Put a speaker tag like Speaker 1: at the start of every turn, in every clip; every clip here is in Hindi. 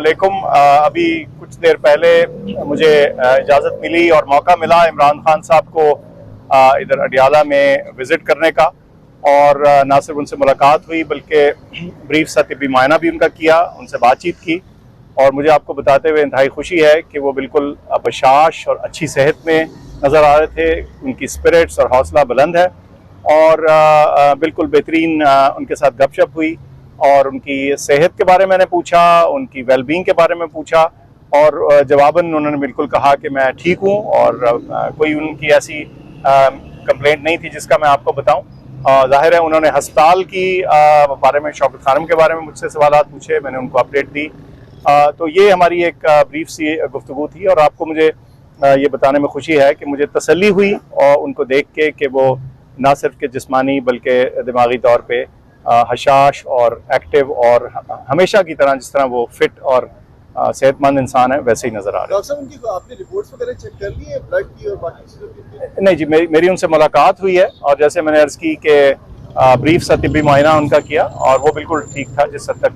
Speaker 1: वालेकुम। अभी कुछ देर पहले मुझे इजाज़त मिली और मौका मिला इमरान खान साहब को इधर अडियाला में विज़िट करने का, और ना सिर्फ उनसे मुलाकात हुई बल्कि ब्रीफ सा तिब्बी मायना भी उनका किया, उनसे बातचीत की। और मुझे आपको बताते हुए इंतहाई खुशी है कि वो बिल्कुल बशाश और अच्छी सेहत में नज़र आ रहे थे। उनकी स्पिरिट्स और हौसला बुलंद है और बिल्कुल बेहतरीन उनके साथ गपशप हुई और उनकी सेहत के बारे में मैंने पूछा, उनकी वेलबींग के बारे में पूछा, और जवाबन उन्होंने बिल्कुल कहा कि मैं ठीक हूँ और कोई उनकी ऐसी कंप्लेंट नहीं थी जिसका मैं आपको बताऊँ। जाहिर है उन्होंने हस्पताल की बारे में, शौकत खानम के बारे में मुझसे सवालात पूछे, मैंने उनको अपडेट दी। तो ये हमारी एक ब्रीफ सी गुफ्तगू थी और आपको मुझे ये बताने में खुशी है कि मुझे तसल्ली हुई और उनको देख के कि वो ना सिर्फ के जिस्मानी बल्कि दिमागी तौर पे हशाश और एक्टिव और हमेशा की तरह जिस तरह वो फिट और सेहतमंद इंसान है वैसे ही नजर आ रहे हैं।
Speaker 2: डॉक्टर साहब, उनकी आपने रिपोर्ट्स वगैरह चेक कर ली है, ब्लड की और बाकी चीज़ों की?
Speaker 1: नहीं जी, मेरी उनसे मुलाकात हुई है और जैसे मैंने अर्ज़ की कि ब्रीफ सा तिब्बी मुआयना उनका किया और वो बिल्कुल ठीक था जिस हद तक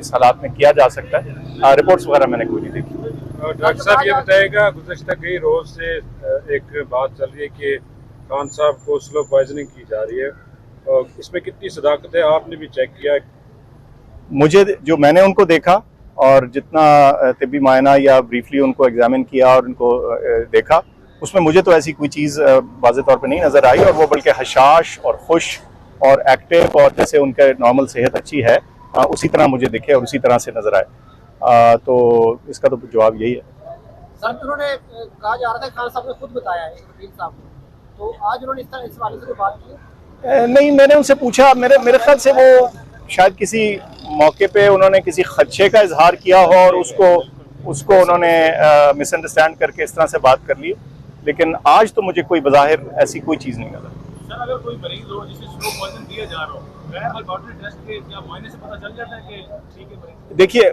Speaker 1: इस हालात में किया जा सकता है। रिपोर्ट्स वगैरह मैंने कोई नहीं देखी।
Speaker 3: डॉक्टर साहब ये बताएगा, गुज़श्ता कई रोज से एक बात चल रही है कि खान साहब को स्लो पॉइजनिंग की जा रही है, और इसमें कितनी सदाकत है? आपने भी चेक किया?
Speaker 1: मुझे जो मैंने उनको देखा और जितना तिब्बी मायना या ब्रीफली उनको एग्जामिन किया और उनको देखा, उसमें मुझे तो ऐसी कोई चीज़ वाज़े तौर पे नहीं नज़र आई, और वो बल्कि हशाश और खुश और एक्टिव और जैसे उनका नॉर्मल सेहत अच्छी है उसी तरह मुझे दिखे और उसी तरह से नज़र आए। तो इसका तो जवाब यही है।
Speaker 4: सर, उन्होंने कहा जा रहा था, खान साहब ने खुद बताया है वकील साहब को, तो आज उन्होंने इस वाले से बात की?
Speaker 1: नहीं, मैंने उनसे पूछा, मेरे ख्याल से वो शायद किसी मौके पे उन्होंने किसी खदशे का इजहार किया हो और उसको उन्होंने मिसअंडरस्टैंड करके इस तरह से बात कर ली, लेकिन आज तो मुझे कोई बज़ाहिर ऐसी कोई चीज़ नहीं नजर।
Speaker 5: सर, अगर कोई मरीज हो जिसे स्लो पॉइजन दिया जा रहा हो, लेबोरेटरी टेस्ट के या मुआयने से पता चल जाता है कि ठीक है मरीज? देखिए,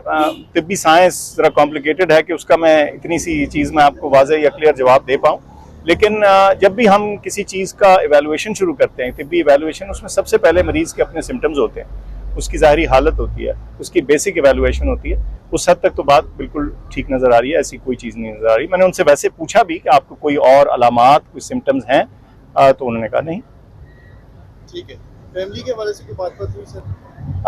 Speaker 1: तिब्बी साइंस ज़रा कॉम्प्लिकेटेड है कि उसका मैं इतनी सी चीज़ में आपको वाज़ेह या क्लियर जवाब दे पाऊँ, लेकिन जब भी हम किसी चीज़ का इवैल्यूएशन शुरू करते हैं, तिब्बी इवैल्यूएशन, उसमें सबसे पहले मरीज़ के अपने सिम्टम्स होते हैं, उसकी ज़ाहरी हालत होती है, उसकी बेसिक इवैल्यूएशन होती है। उस हद तक तो बात बिल्कुल ठीक नज़र आ रही है, ऐसी कोई चीज़ नहीं नज़र आ रही। मैंने उनसे वैसे पूछा भी कि आपको कोई और अलामात, कोई सिम्टम्स हैं, तो उन्होंने कहा नहीं।
Speaker 2: ठीक है। फैमिली के हवाले से कोई बात हुई सर?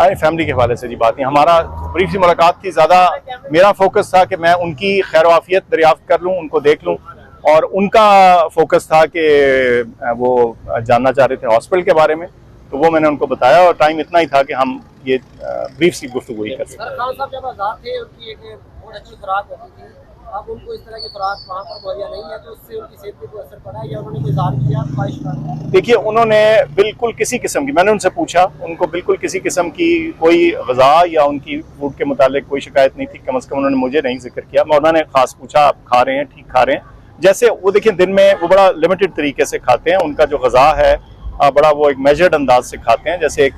Speaker 1: अरे फैमिली के हवाले से जी बात नहीं, हमारा ब्रीफ सी मुलाकात थी, ज़्यादा मेरा फोकस था कि मैं उनकी खैर वाफियत दरियाफ्त कर लूँ, उनको देख लूँ, और उनका फोकस था कि वो जानना चाह रहे थे हॉस्पिटल के बारे में, तो वो मैंने उनको बताया और टाइम इतना ही था कि हम ये ब्रीफ सी गुफ्तगू ही कर सकते।
Speaker 4: खान साहब जब आज़ाद थे, उनकी एक बहुत अच्छी खुराक होती थी, अब उनको इस तरह की खुराक वहाँ पर मुहैया नहीं है, तो उससे उनकी सेहत पर कोई असर पड़ा है या उन्होंने कोई इज़हार किया ख्वाहिश का?
Speaker 1: देखिए, उन्होंने बिल्कुल किसी किस्म की, मैंने उनसे पूछा, उनको बिल्कुल किसी किस्म की कोई ग़िज़ा या उनकी फूड के मुतालिक कोई शिकायत नहीं थी, कम अज़ कम उन्होंने मुझे नहीं जिक्र किया। उन्होंने ख़ास पूछा आप खा रहे हैं, ठीक खा रहे हैं? जैसे वो देखिए, दिन में वो बड़ा लिमिटेड तरीके से खाते हैं, उनका जो ग़िज़ा है बड़ा वो एक मेजर्ड अंदाज से खाते हैं, जैसे एक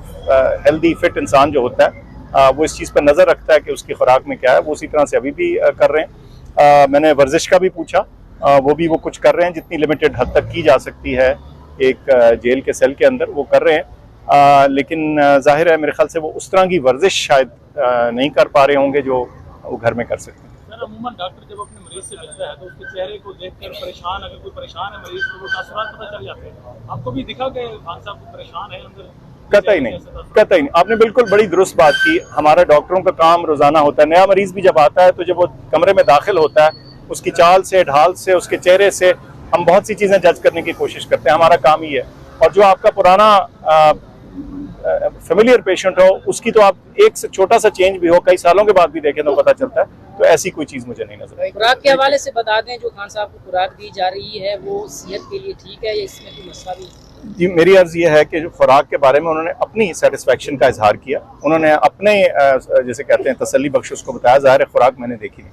Speaker 1: हेल्दी फिट इंसान जो होता है वो इस चीज़ पर नज़र रखता है कि उसकी खुराक में क्या है, वो उसी तरह से अभी भी कर रहे हैं। मैंने वर्जिश का भी पूछा, वो भी वो कुछ कर रहे हैं जितनी लिमिटेड हद तक की जा सकती है एक जेल के सेल के अंदर, वो कर रहे हैं, लेकिन जाहिर है मेरे ख्याल से वो उस तरह की वर्जिश शायद नहीं कर पा रहे होंगे जो वो घर में कर सकते हैं।
Speaker 5: सर, अमूमन डॉक्टर जब अपने मरीज से मिलता है तो उसके चेहरे को देखकर परेशान, अगर कोई परेशान है मरीज तो वो तासुरात पता चल जाते हैं। आपको भी दिखा कि खान साहब को परेशान है अंदर?
Speaker 1: कतई नहीं, कतई नहीं। आपने बिल्कुल बड़ी दुरुस्त बात की। हमारा डॉक्टरों का काम रोजाना होता है, नया मरीज भी जब आता है तो जब वो कमरे में दाखिल होता है, उसकी चाल से, ढाल से, उसके चेहरे से हम बहुत सी चीजें जज करने की कोशिश करते हैं, हमारा काम ही है। और जो आपका पुराना फेमिलियर पेशेंट हो, उसकी तो आप एक से छोटा सा चेंज भी हो कई सालों के बाद भी देखें तो पता चलता है। तो ऐसी कोई चीज मुझे नहीं नजर आई।
Speaker 4: खुराक के हवाले से बता दें, जो खान साहब को खुराक दी जा रही है वो सेहत के लिए ठीक है या इसमें कोई मसला भी?
Speaker 1: जी, मेरी अर्ज़ ये है कि जो खुराक के बारे में उन्होंने अपनी सेटिस्फेक्शन का इजहार किया, उन्होंने अपने जैसे कहते हैं तसल्ली बख्श उसको बताया। ज़ाहिर है खुराक मैंने देखी नहीं।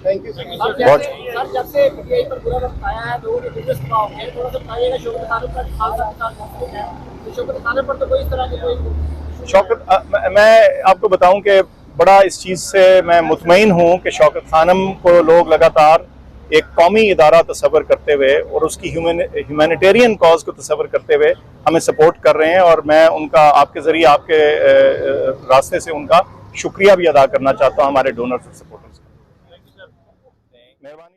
Speaker 2: थैंक यू
Speaker 1: बहुत
Speaker 4: सर, जब से पीटीआई पर बुरा वक्त आया है, लोगों ने बिजनेस थोड़ा सा बताइएगा, शौकत खानम का खान साहब के साथ मौजूद है, तो शौकत खानम पर तो कोई इस तरह की कोई
Speaker 1: शौकत, मैं आपको बताऊं कि बड़ा इस चीज़ से मैं मुतमईन हूँ कि शौकत खानम को लोग लगातार एक कौमी इदारा तस्वर करते हुए और उसकी ह्यूमैनिटेरियन कॉज को तस्वर करते हुए हमें सपोर्ट कर रहे हैं, और मैं उनका आपके ज़रिए, आपके रास्ते से उनका शुक्रिया भी अदा करना चाहता हूँ हमारे डोनर्स और सपोर्टर्स का। मेहरबानी।